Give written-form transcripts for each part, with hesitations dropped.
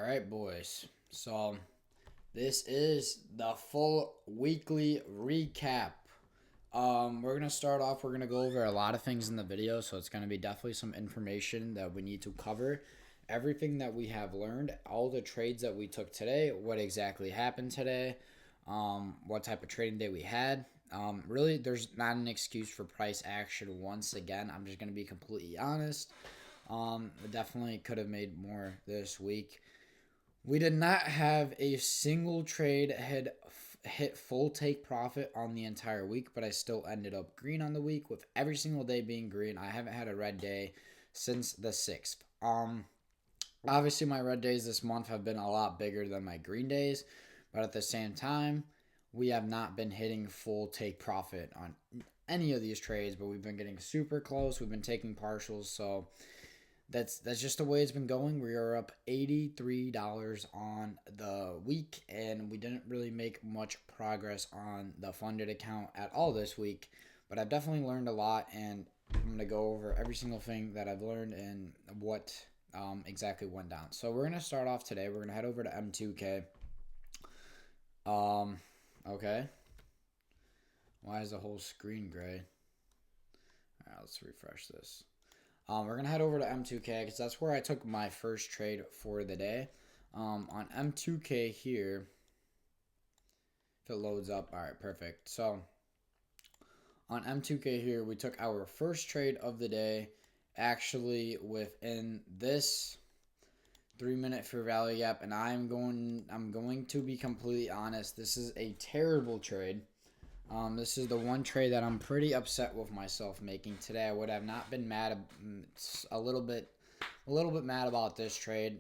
right, boys. So this is the full weekly recap. We're gonna start off. We're gonna go over a lot of things in the video, so it's gonna be definitely some information that we need to cover. Everything that we have learned, all the trades that we took today, what exactly happened today, what type of trading day we had. Really, there's not an excuse for price action. Once again, I'm just gonna be completely honest. I definitely could have made more this week. We did not have a single trade hit full take profit on the entire week, but I still ended up green on the week with every single day being green. I haven't had a red day since the 6th. Obviously my red days this month have been a lot bigger than my green days, but at the same time, we have not been hitting full take profit on any of these trades, but we've been getting super close. We've been taking partials, so that's just the way it's been going. We are up $83 on the week, and we didn't really make much progress on the funded account at all this week. But I've definitely learned a lot, and I'm going to go over every single thing that I've learned and what exactly went down. So we're going to start off today. We're going to head over to M2K. Okay. Why is the whole screen gray? All right, let's refresh this. We're going to head over to M2K because that's where I took my first trade for the day. On M2K here, if it loads up, all right, perfect. So on M2K here, we took our first trade of the day, actually within this 3-minute fair value gap, and I'm going to be completely honest. This is a terrible trade. This is the one trade that I'm pretty upset with myself making today. I would have not been mad, a little bit mad about this trade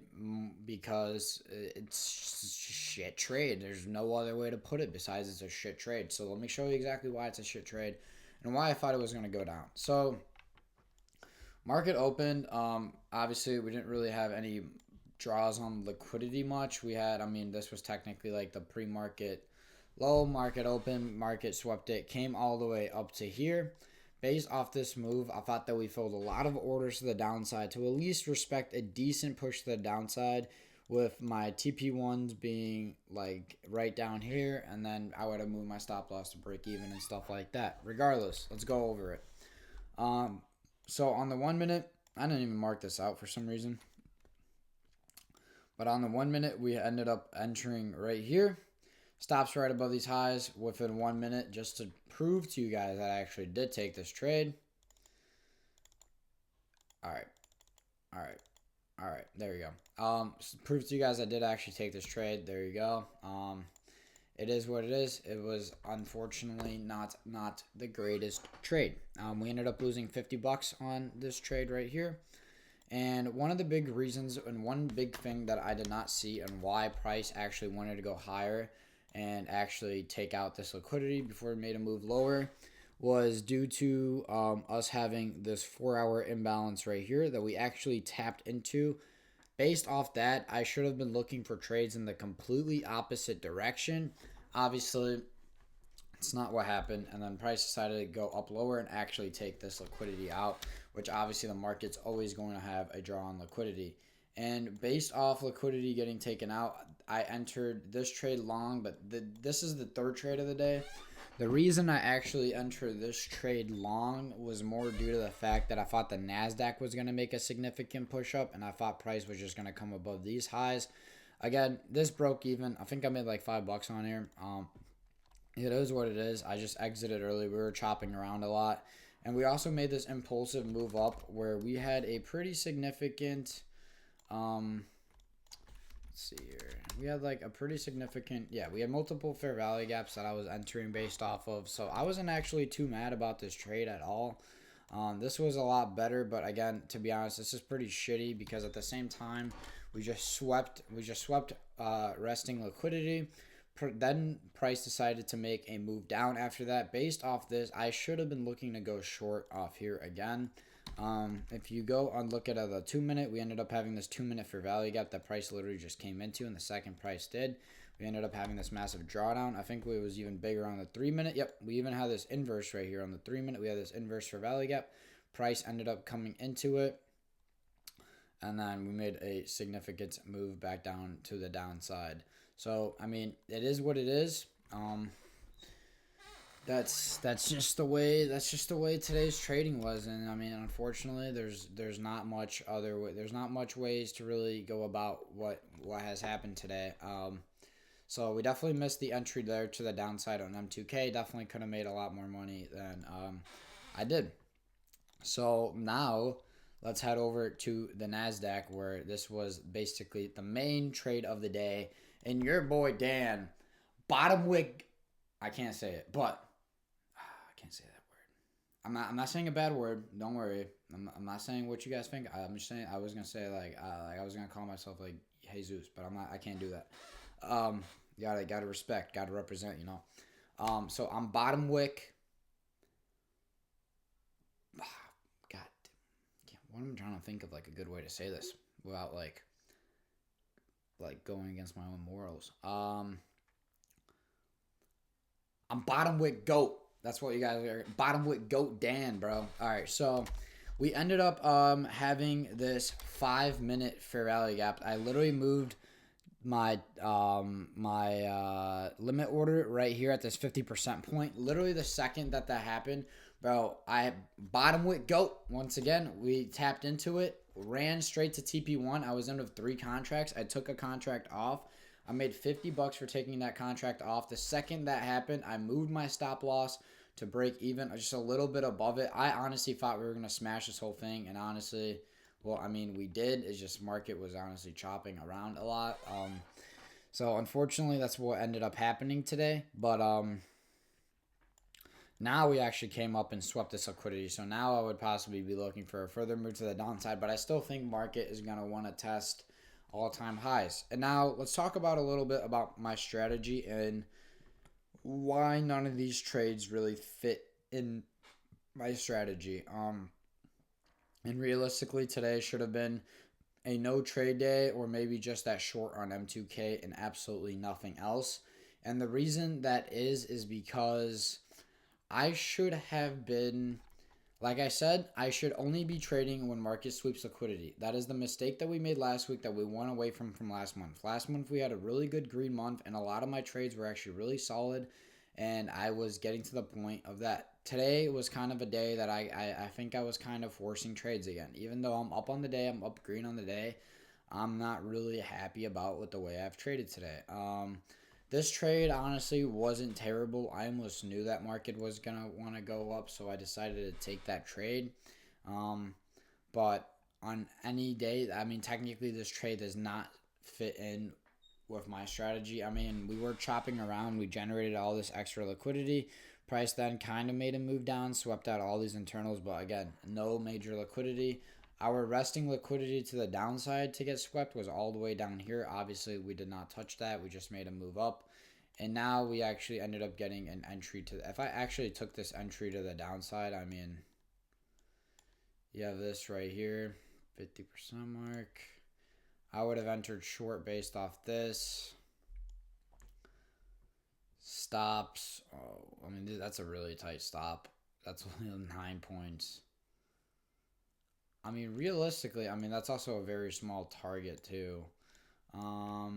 because it's a shit trade. There's no other way to put it besides it's a shit trade. So let me show you exactly why it's a shit trade and why I thought it was going to go down. So market opened. Obviously we didn't really have any draws on liquidity much. We had, this was technically like the pre-market low, market open, market swept it, came all the way up to here. Based off this move, I thought that we filled a lot of orders to the downside to at least respect a decent push to the downside, with my TP1s being like right down here, and then I would have moved my stop loss to break even and stuff like that. Regardless, let's go over it. So on the 1 minute, I didn't even mark this out for some reason, but on the 1 minute, we ended up entering right here. Stops right above these highs within 1 minute, just to prove to you guys that I actually did take this trade. All right. There you go. Prove to you guys I did actually take this trade. There you go. It is what it is. It was unfortunately not the greatest trade. We ended up losing $50 on this trade right here. And one of the big reasons and one big thing that I did not see and why price actually wanted to go higher and actually take out this liquidity before it made a move lower was due to us having this 4-hour imbalance right here that we actually tapped into. Based off that, I should have been looking for trades in the completely opposite direction. Obviously, it's not what happened, and then price decided to go up lower and actually take this liquidity out, which obviously the market's always going to have a draw on liquidity. And based off liquidity getting taken out, I entered this trade long, but this is the third trade of the day. The reason I actually entered this trade long was more due to the fact that I thought the NASDAQ was going to make a significant push up, and I thought price was just going to come above these highs. Again, this broke even. I think I made like $5 on here. It is what it is. I just exited early. We were chopping around a lot. And we also made this impulsive move up where we had a pretty significant... let's see here. We had like a pretty significant, we had multiple fair value gaps that I was entering based off of. So I wasn't actually too mad about this trade at all. This was a lot better, but again, to be honest, this is pretty shitty because at the same time, we just swept resting liquidity. Then price decided to make a move down after that. Based off this, I should have been looking to go short off here again. If you go and look at the 2 minute, we ended up having this 2 minute fair value gap that price literally just came into, and the second price did. We ended up having this massive drawdown. I think it was even bigger on the 3 minute. Yep, we even had this inverse right here on the 3 minute. We had this inverse fair value gap. Price ended up coming into it. and then we made a significant move back down to the downside. So I mean, it is what it is. That's just the way today's trading was, and I mean, unfortunately, there's not much there's not much ways to really go about what has happened today. So we definitely missed the entry there to the downside on M2K. Definitely could have made a lot more money than I did. So now let's head over to the NASDAQ, where this was basically the main trade of the day. And your boy Dan, bottom wick, I can't say it, but I can't say that word. I'm not saying a bad word. Don't worry. I'm not saying what you guys think. I'm just saying I was gonna say like I was gonna call myself like Jesus, but I'm not. I can't do that. Gotta respect. Gotta represent. So I'm bottom wick. God, what am I trying to think of like a good way to say this without like going against my own morals. I'm bottom wick goat. That's what you guys are. Bottom wick goat Dan, bro. All right, so we ended up having this 5-minute fair value gap. I literally moved my limit order right here at this 50% point. Literally the second that happened, bro, I bottom wick goat once again. We tapped into it, ran straight to TP1. I was in with 3 contracts. I took a contract off. I made $50 for taking that contract off. The second that happened, I moved my stop loss to break even, just a little bit above it. I honestly thought we were gonna smash this whole thing, and honestly, well, I mean, we did. It's just market was honestly chopping around a lot. So unfortunately, that's what ended up happening today. But now we actually came up and swept this liquidity. So now I would possibly be looking for a further move to the downside. But I still think market is gonna want to test all-time highs. And now let's talk about a little bit about my strategy and why none of these trades really fit in my strategy. And realistically, today should have been a no trade day or maybe just that short on M2K and absolutely nothing else. And the reason that is because I should have been, like I said, I should only be trading when market sweeps liquidity. That is the mistake that we made last week that we went away from last month. Last month we had a really good green month and a lot of my trades were actually really solid, and I was getting to the point of that. Today was kind of a day that I think I was kind of forcing trades again. Even though I'm up on the day, I'm up green on the day, I'm not really happy about with the way I've traded today. This trade honestly wasn't terrible. I almost knew that market was going to want to go up, so I decided to take that trade. But on any day, I mean, technically this trade does not fit in with my strategy. I mean, we were chopping around. We generated all this extra liquidity. Price then kind of made a move down, swept out all these internals, but again, no major liquidity. Our resting liquidity to the downside to get swept was all the way down here. Obviously, we did not touch that. We just made a move up. And now we actually ended up getting an entry to... If I actually took this entry to the downside, I mean... You have this right here, 50% mark. I would have entered short based off this. Stops. Oh, I mean, that's a really tight stop. That's only 9 points. I mean, realistically, I mean, that's also a very small target, too. I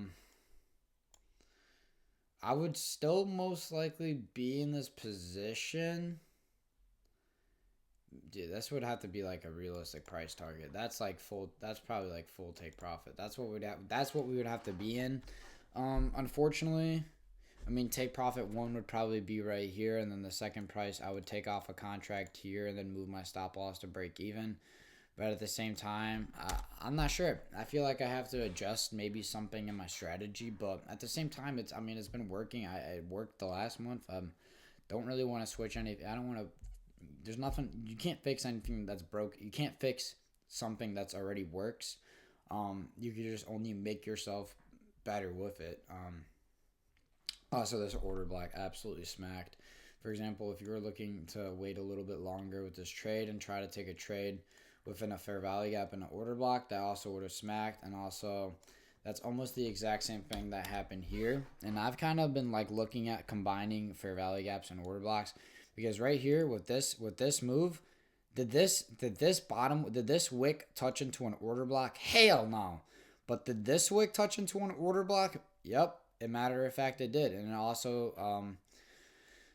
would still most likely be in this position. Dude, this would have to be like a realistic price target. That's like full. That's probably like full take profit. That's what we'd have. That's what we would have to be in. Unfortunately, I mean, take profit 1 would probably be right here, and then the second price I would take off a contract here and then move my stop loss to break even. But at the same time, I'm not sure. I feel like I have to adjust maybe something in my strategy. But at the same time, it's been working. I worked the last month. Don't really want to switch anything. I don't want to. There's nothing. You can't fix anything that's broke. You can't fix something that's already works. You can just only make yourself better with it. Also, this order block absolutely smacked. For example, if you were looking to wait a little bit longer with this trade and try to take a trade within a fair value gap in an order block, that also would have smacked. And also, that's almost the exact same thing that happened here. And I've kind of been like looking at combining fair value gaps and order blocks, because right here with this move, Did this wick touch into an order block? Hell no. But did this wick touch into an order block? Yep. As a matter of fact, it did. And it also,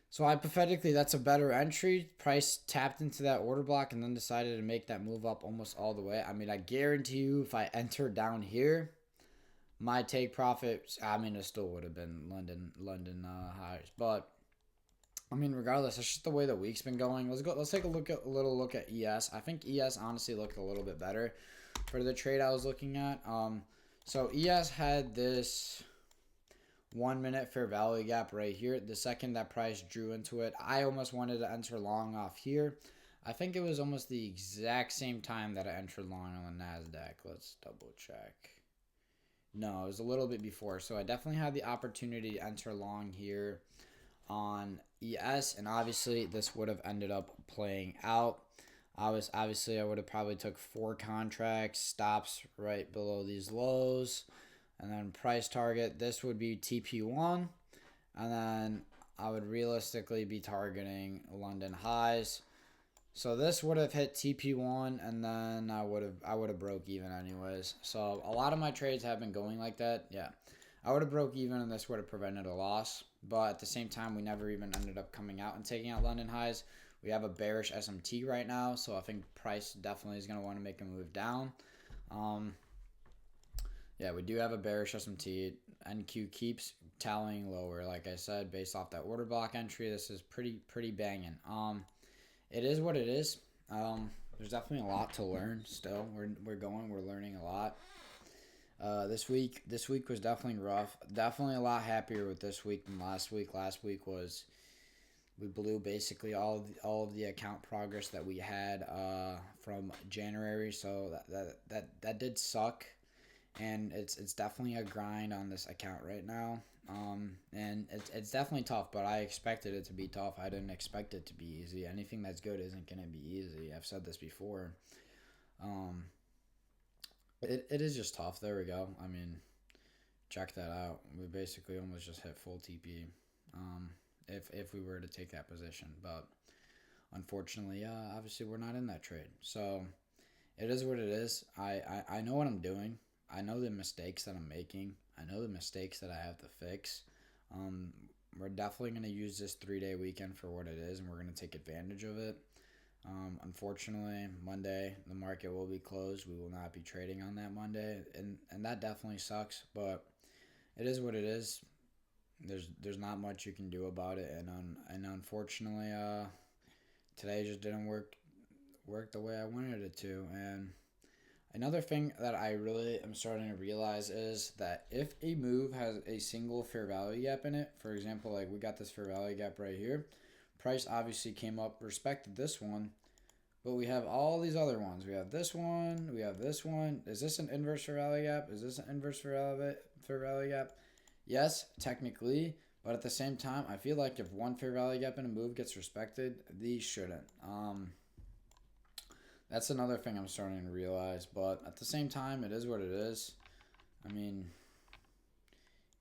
so hypothetically, that's a better entry. Price tapped into that order block and then decided to make that move up almost all the way. I mean, I guarantee you, if I enter down here, my take profit, I mean, it still would have been London highs, but I mean, regardless, that's just the way the week's been going. Let's go. Let's take a little look at ES. I think ES honestly looked a little bit better for the trade I was looking at. So ES had this 1 minute fair value gap right here. The second that price drew into it, I almost wanted to enter long off here. I think it was almost the exact same time that I entered long on the Nasdaq. Let's double check. No, it was a little bit before. So I definitely had the opportunity to enter long here on ES, and obviously this would have ended up playing out. I would have probably took 4 contracts, stops right below these lows, and then price target. This would be TP1, and then I would realistically be targeting London highs. So this would have hit TP1, and then I would have broke even anyways. So a lot of my trades have been going like that. Yeah, I would have broke even, and this would have prevented a loss. But at the same time, we never even ended up coming out and taking out London highs. We have a bearish SMT right now, so I think price definitely is going to want to make a move down. Yeah, we do have a bearish SMT. NQ keeps tallying lower, like I said, based off that order block entry. This is pretty banging. It is what it is. There's definitely a lot to learn still. We're learning a lot. This week was definitely rough. Definitely a lot happier with this week than last week. Last week was, we blew basically all of the account progress that we had from January. So that did suck, and it's definitely a grind on this account right now. And it's definitely tough, but I expected it to be tough. I didn't expect it to be easy. Anything that's good isn't gonna be easy. I've said this before. It is just tough. There we go. I mean, check that out. We basically almost just hit full TP. If we were to take that position, but unfortunately, obviously we're not in that trade. So it is what it is. I know what I'm doing. I know the mistakes that I'm making. I know the mistakes that I have to fix. We're definitely going to use this 3-day weekend for what it is, and we're going to take advantage of it. Unfortunately, Monday, the market will be closed. We will not be trading on that Monday, and that definitely sucks, but it is what it is. There's not much you can do about it, and unfortunately, today just didn't work the way I wanted it to. And another thing that I really am starting to realize is that if a move has a single fair value gap in it, for example, like we got this fair value gap right here, price obviously came up, respected this one, but we have all these other ones. We have this one, we have this one. Is this an inverse fair value gap? Is this an inverse fair value gap? Yes, technically, but at the same time, I feel like if one fair value gap in a move gets respected, these shouldn't. That's another thing I'm starting to realize, but at the same time, it is what it is. I mean,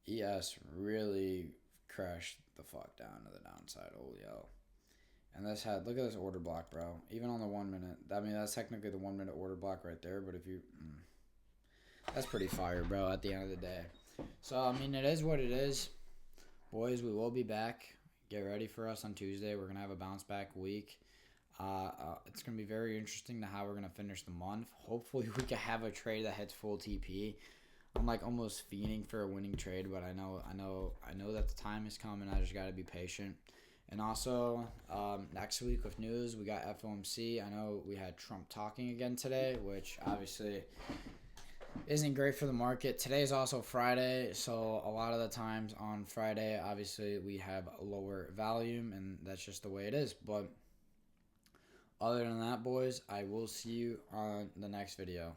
ES really crashed the fuck down to the downside. Holy hell. And this had, look at this order block, bro. Even on the 1 minute. I mean, that's technically the 1 minute order block right there, but if you, that's pretty fire, bro, at the end of the day. So, I mean, it is what it is. Boys, we will be back. Get ready for us on Tuesday. We're going to have a bounce back week. It's going to be very interesting to how we're going to finish the month. Hopefully, we can have a trade that hits full TP. I'm like almost fiending for a winning trade, but I know that the time is coming. I just got to be patient. And also, next week with news, we got FOMC. I know we had Trump talking again today, which obviously isn't great for the market. Today is also Friday, so a lot of the times on Friday, obviously, we have lower volume, and that's just the way it is. But other than that, boys, I will see you on the next video.